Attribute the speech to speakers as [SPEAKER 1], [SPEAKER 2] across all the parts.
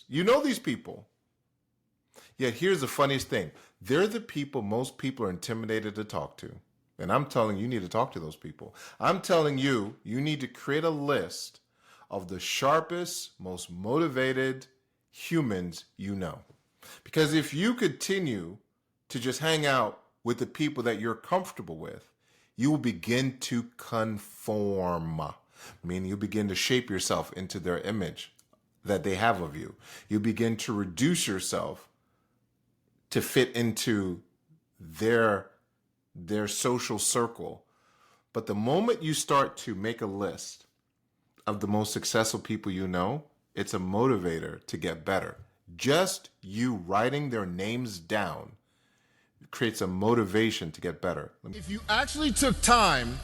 [SPEAKER 1] You know these people. Yet here's the funniest thing. They're the people most people are intimidated to talk to. And I'm telling you, you need to talk to those people. I'm telling you, you need to create a list of the sharpest, most motivated humans you know. Because if you continue to just hang out with the people that you're comfortable with, you will begin to conform, meaning you begin to shape yourself into their image that they have of you. You begin to reduce yourself to fit into their social circle. But the moment you start to make a list of the most successful people you know, it's a motivator to get better. Just you writing their names down creates a motivation to get better.
[SPEAKER 2] If you actually took time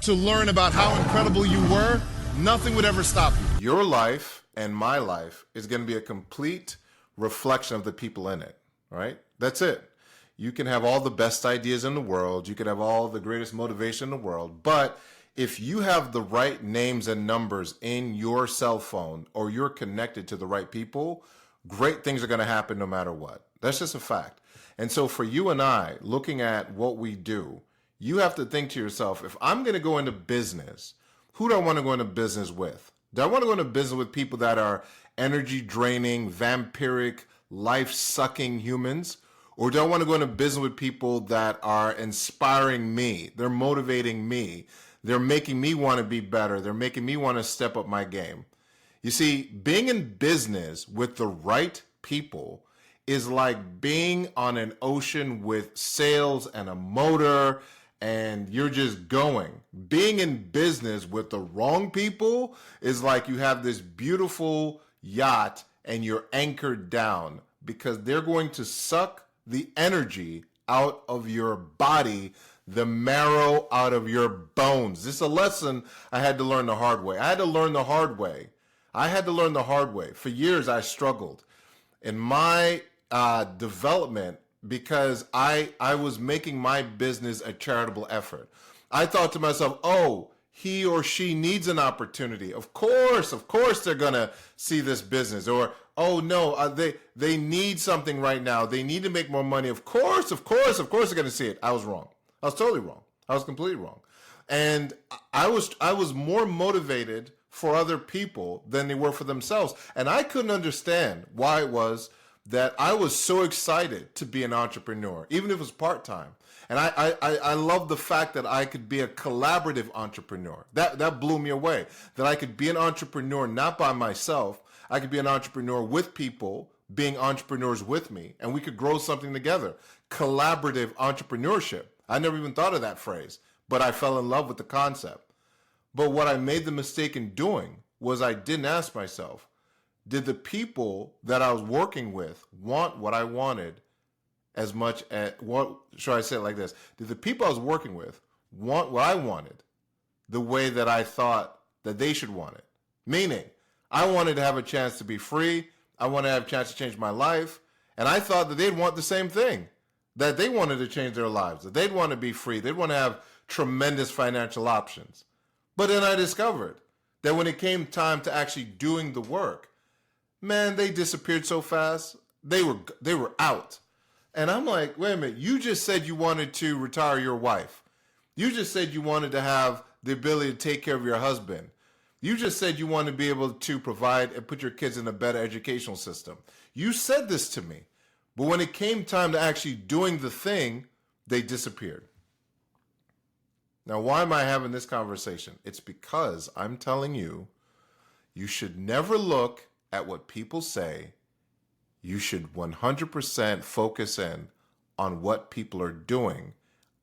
[SPEAKER 2] to learn about how incredible you were, nothing would ever stop you.
[SPEAKER 1] Your life and my life is going to be a complete reflection of the people in it, right? That's it. You can have all the best ideas in the world. You can have all the greatest motivation in the world. But if you have the right names and numbers in your cell phone or you're connected to the right people, great things are going to happen no matter what. That's just a fact. And so for you and I, looking at what we do, you have to think to yourself, if I'm going to go into business, who do I want to go into business with? Do I want to go into business with people that are energy draining, vampiric, life-sucking humans? Or do I want to go into business with people that are inspiring me? They're motivating me. They're making me want to be better. They're making me want to step up my game. You see, being in business with the right people is like being on an ocean with sails and a motor and you're just going. Being in business with the wrong people is like you have this beautiful yacht and you're anchored down because they're going to suck the energy out of your body, the marrow out of your bones. This is a lesson I had to learn the hard way. I had to learn the hard way. For years, I struggled in my development because I was making my business a charitable effort. I thought to myself, oh, he or she needs an opportunity. Of course, they're going to see this business. Or, oh, no, they need something right now. They need to make more money. Of course, they're going to see it. I was wrong. I was totally wrong. I was completely wrong. And I was more motivated for other people than they were for themselves. And I couldn't understand why it was that I was so excited to be an entrepreneur, even if it was part-time. And I love the fact that I could be a collaborative entrepreneur. That blew me away, that I could be an entrepreneur not by myself. I could be an entrepreneur with people being entrepreneurs with me, and we could grow something together. Collaborative entrepreneurship. I never even thought of that phrase, but I fell in love with the concept. But what I made the mistake in doing was I didn't ask myself, did the people that I was working with want what I wanted as much as, what should I say it like this? Did the people I was working with want what I wanted the way that I thought that they should want it? Meaning, I wanted to have a chance to be free. I wanted to have a chance to change my life. And I thought that they'd want the same thing, that they wanted to change their lives, that they'd want to be free. They'd want to have tremendous financial options. But then I discovered that when it came time to actually doing the work, man, they disappeared so fast. They were out. And I'm like, wait a minute, you just said you wanted to retire your wife. You just said you wanted to have the ability to take care of your husband. You just said you wanted to be able to provide and put your kids in a better educational system. You said this to me. But when it came time to actually doing the thing, they disappeared. Now, why am I having this conversation? It's because I'm telling you, you should never look at what people say. You should 100% focus in on what people are doing.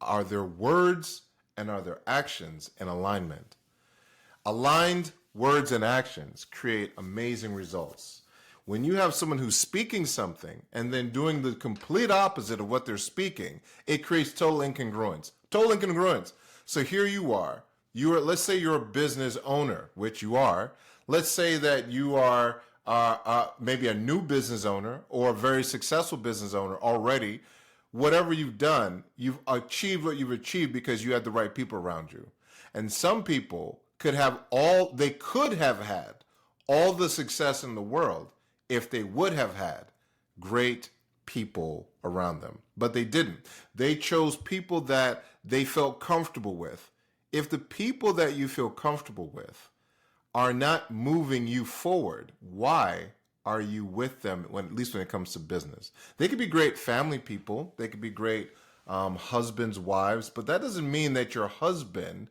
[SPEAKER 1] Are their words and are their actions in alignment? Aligned words and actions create amazing results. When you have someone who's speaking something and then doing the complete opposite of what they're speaking, it creates total incongruence. Total incongruence. So here you are. Let's say you're a business owner, which you are. Let's say that you are maybe a new business owner or a very successful business owner already. Whatever you've done, you've achieved what you've achieved because you had the right people around you. And some people could have had all the success in the world if they would have had great people around them. But they didn't. They chose people that they felt comfortable with. If the people that you feel comfortable with are not moving you forward, why are you with them at least when it comes to business? They could be great family people. They could be great husbands, wives, but that doesn't mean that your husband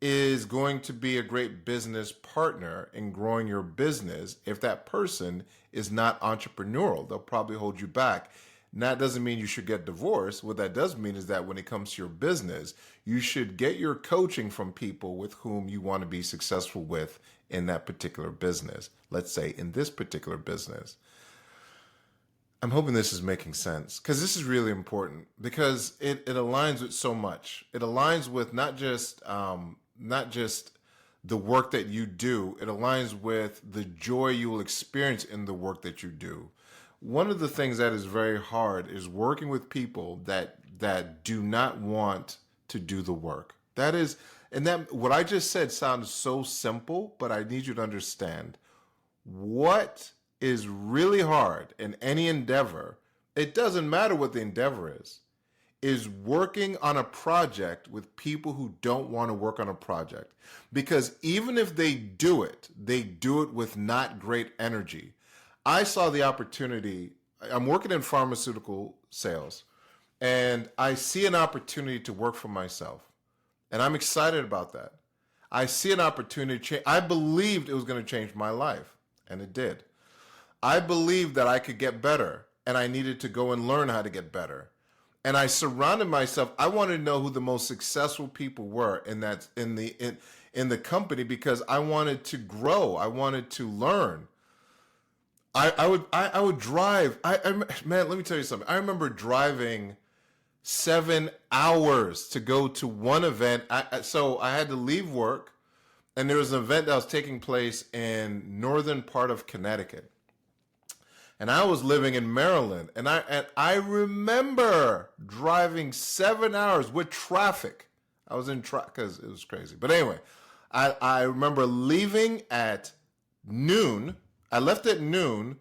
[SPEAKER 1] is going to be a great business partner in growing your business if that person is not entrepreneurial. They'll probably hold you back. And that doesn't mean you should get divorced. What that does mean is that when it comes to your business, you should get your coaching from people with whom you want to be successful with in that particular business. Let's say in this particular business. I'm hoping this is making sense because this is really important because it aligns with so much. It aligns with not just the work that you do. It aligns with the joy you will experience in the work that you do. One of the things that is very hard is working with people that do not want to do the work. What I just said sounds so simple, but I need you to understand what is really hard in any endeavor. It doesn't matter what the endeavor is working on a project with people who don't want to work on a project. Because even if they do it with not great energy. I saw the opportunity. I'm working in pharmaceutical sales, and I see an opportunity to work for myself. And I'm excited about that. I see an opportunity to change. I believed it was going to change my life, and it did. I believed that I could get better, and I needed to go and learn how to get better. And I surrounded myself. I wanted to know who the most successful people were in the company because I wanted to grow. I wanted to learn. I would drive. Man, let me tell you something. I remember driving 7 hours to go to one event. So I had to leave work, and there was an event that was taking place in northern part of Connecticut. And I was living in Maryland, and I remember driving 7 hours with traffic. I was in traffic because it was crazy. But anyway, I remember leaving at noon. I left at noon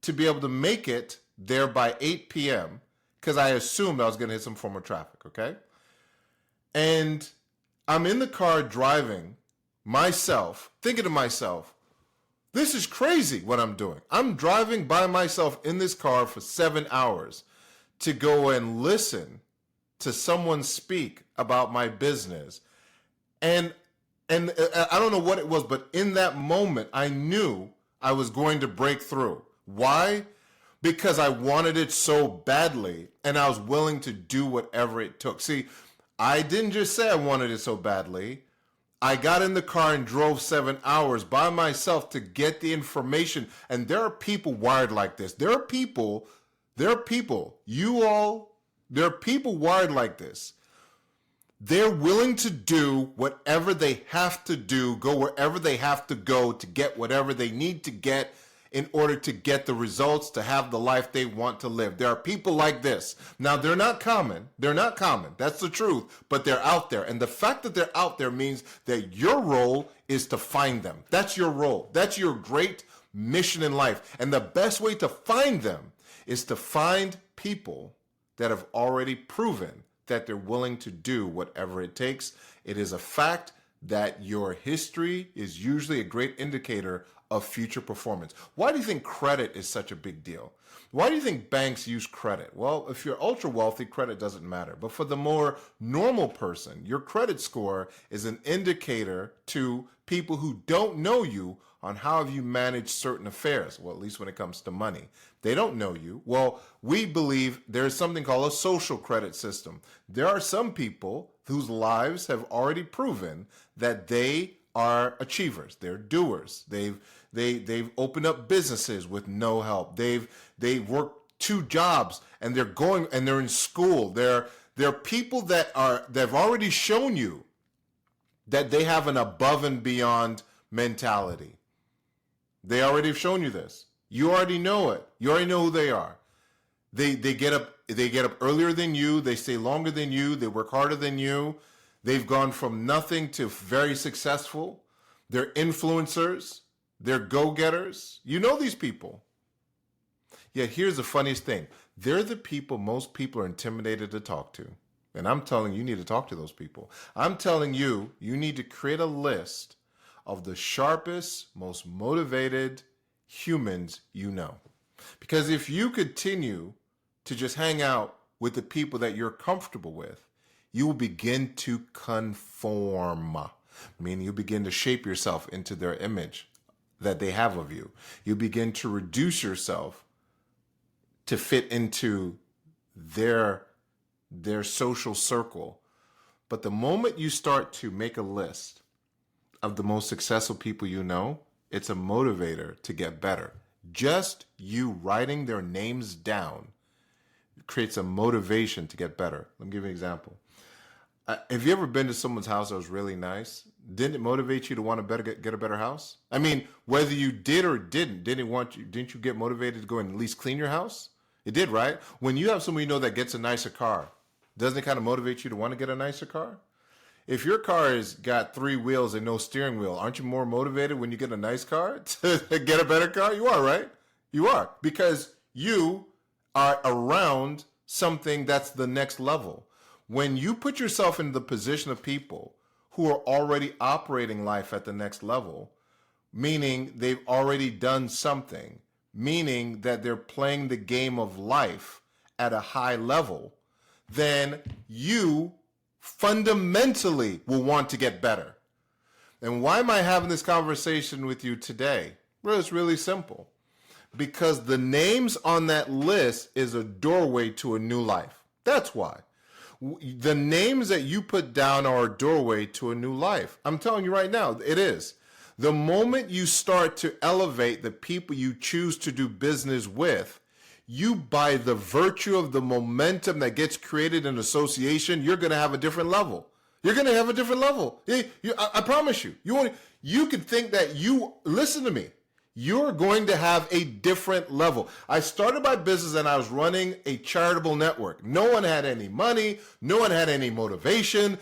[SPEAKER 1] to be able to make it there by 8 p.m. because I assumed I was going to hit some form of traffic, okay? And I'm in the car driving myself, thinking to myself, this is crazy what I'm doing. I'm driving by myself in this car for 7 hours to go and listen to someone speak about my business. And I don't know what it was, but in that moment, I knew I was going to break through. Why? Because I wanted it so badly, and I was willing to do whatever it took. See, I didn't just say I wanted it so badly. I got in the car and drove 7 hours by myself to get the information. And there are people wired like this. There are people wired like this. They're willing to do whatever they have to do, go wherever they have to go to get whatever they need to get in order to get the results, to have the life they want to live. There are people like this. Now, they're not common. That's the truth, but they're out there. And the fact that they're out there means that your role is to find them. That's your role. That's your great mission in life. And the best way to find them is to find people that have already proven that they're willing to do whatever it takes. It is a fact that your history is usually a great indicator of future performance. Why do you think credit is such a big deal? Why do you think banks use credit? Well, if you're ultra wealthy, credit doesn't matter. But for the more normal person, your credit score is an indicator to people who don't know you on how have you managed certain affairs. Well, at least when it comes to money. They don't know you. Well, we believe there's something called a social credit system. There are some people whose lives have already proven that they are achievers. They're doers. They've opened up businesses with no help. They've worked 2 jobs and they're in school. They're people they've already shown you that they have an above and beyond mentality. They already have shown you this. You already know it. You already know who they are. They get up earlier than you. They stay longer than you. They work harder than you. They've gone from nothing to very successful. They're influencers. They're go-getters. You know these people. Yet here's the funniest thing. They're the people most people are intimidated to talk to. And I'm telling you, you need to talk to those people. I'm telling you, you need to create a list of the sharpest, most motivated humans you know. Because if you continue to just hang out with the people that you're comfortable with, you will begin to conform, meaning you begin to shape yourself into their image that they have of you. You begin to reduce yourself to fit into their social circle. But the moment you start to make a list of the most successful people you know, it's a motivator to get better. Just you writing their names down creates a motivation to get better. Let me give you an example. Have you ever been to someone's house that was really nice? Didn't it motivate you to want to get a better house? I mean, whether you did or didn't you get motivated to go and at least clean your house? It did, right? When you have someone you know that gets a nicer car, doesn't it kind of motivate you to want to get a nicer car? If your car has got 3 wheels and no steering wheel, aren't you more motivated when you get a nice car to get a better car? You are, right? You are, because you are around something that's the next level. When you put yourself in the position of people who are already operating life at the next level, meaning they've already done something, meaning that they're playing the game of life at a high level, then you fundamentally will want to get better. And why am I having this conversation with you today? Well, it's really simple. Because the names on that list is a doorway to a new life. That's why. The names that you put down are a doorway to a new life. I'm telling you right now, it is. The moment you start to elevate the people you choose to do business with, you, by the virtue of the momentum that gets created in association, you're going to have a different level. You're going to have a different level. I promise you. You can think that listen to me. You're going to have a different level. I started my business and I was running a charitable network. No one had any money. No one had any motivation.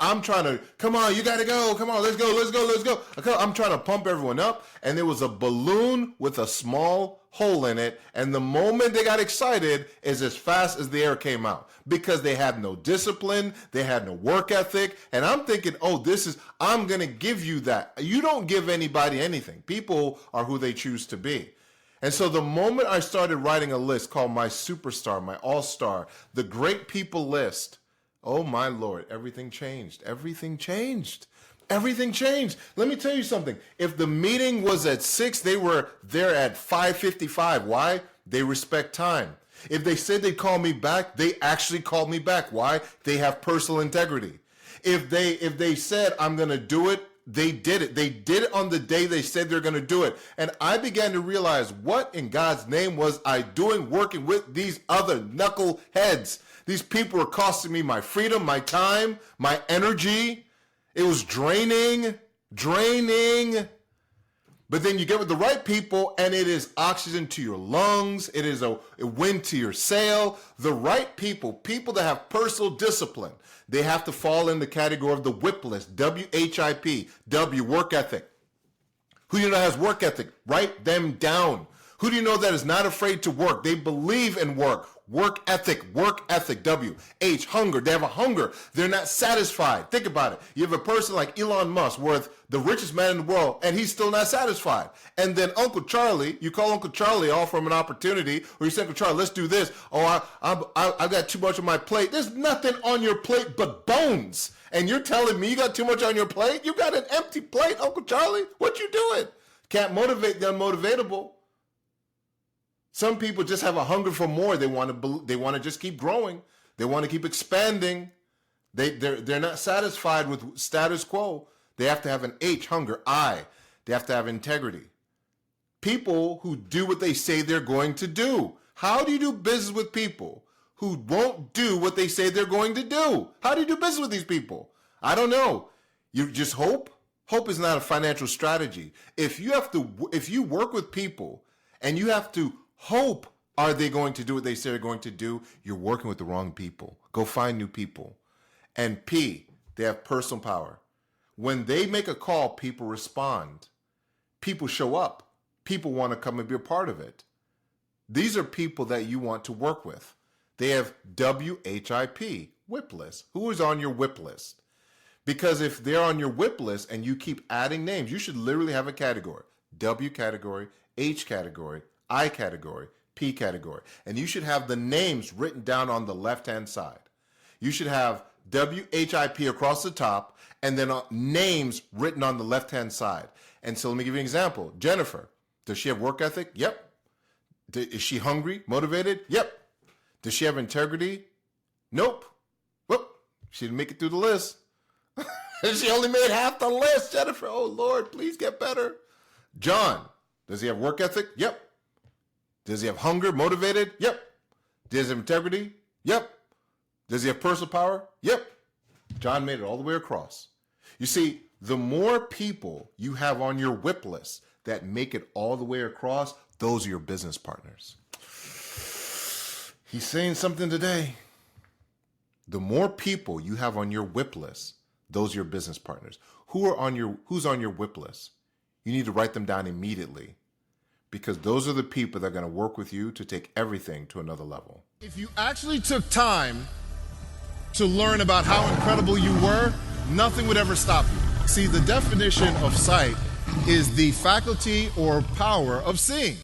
[SPEAKER 1] I'm trying to, come on, you got to go. Come on, let's go. I'm trying to pump everyone up. And there was a balloon with a small hole in it. And the moment they got excited is as fast as the air came out, because they had no discipline. They had no work ethic. And I'm thinking, I'm going to give you that. You don't give anybody anything. People are who they choose to be. And so the moment I started writing a list called my superstar, my all-star, the great people list, oh my Lord, everything changed. Everything changed. Everything changed. Let me tell you something. If the meeting was at 6, they were there at 5:55. Why? They respect time. If they said they'd call me back, they actually called me back. Why? They have personal integrity. If they said, I'm going to do it, they did it. They did it on the day they said they're going to do it. And I began to realize, what in God's name was I doing working with these other knuckleheads? These people were costing me my freedom, my time, my energy. It was draining. But then you get with the right people and it is oxygen to your lungs. It is a wind to your sail. The right people that have personal discipline, they have to fall in the category of the WHIP list, WHIP, W, work ethic. Who do you know has work ethic? Write them down. Who do you know that is not afraid to work? They believe in work. Work ethic, W. H, hunger. They have a hunger. They're not satisfied. Think about it. You have a person like Elon Musk, worth the richest man in the world, and he's still not satisfied. And then Uncle Charlie, you call Uncle Charlie, offer him an opportunity, or you say, Uncle Charlie, let's do this. Oh, I've got too much on my plate. There's nothing on your plate but bones. And you're telling me you got too much on your plate? You got an empty plate, Uncle Charlie? What you doing? Can't motivate the unmotivatable. Some people just have a hunger for more. They want to just keep growing. They want to keep expanding. They're not satisfied with status quo. They have to have an H, hunger. I, they have to have integrity. People who do what they say they're going to do. How do you do business with people who won't do what they say they're going to do? How do you do business with these people? I don't know. You just hope? Hope is not a financial strategy. If you work with people and you have to hope, are they going to do what they say they're going to do? You're working with the wrong people. Go find new people. And P, they have personal power. When they make a call, people respond. people show up. People want to come and be a part of it. These are people that you want to work with. They have WHIP, WIP list. Who is on your WIP list? Because if they're on your WIP list and you keep adding names, you should literally have a category. W category, H category, I category, P category. And you should have the names written down on the left-hand side. You should have WHIP across the top and then names written on the left-hand side. And so let me give you an example. Jennifer, does she have work ethic? Yep. Is she hungry, motivated? Yep. Does she have integrity? Nope. Whoop. She didn't make it through the list. She only made half the list, Jennifer. Oh, Lord, please get better. John, does he have work ethic? Yep. Does he have hunger, motivated? Yep. Does he have integrity? Yep. Does he have personal power? Yep. John made it all the way across. You see, the more people you have on your WIP list that make it all the way across, those are your business partners. He's saying something today. The more people you have on your WIP list, those are your business partners. Who's on your WIP list? You need to write them down immediately, because those are the people that are going to work with you to take everything to another level.
[SPEAKER 2] If you actually took time to learn about how incredible you were, nothing would ever stop you. See, the definition of sight is the faculty or power of seeing.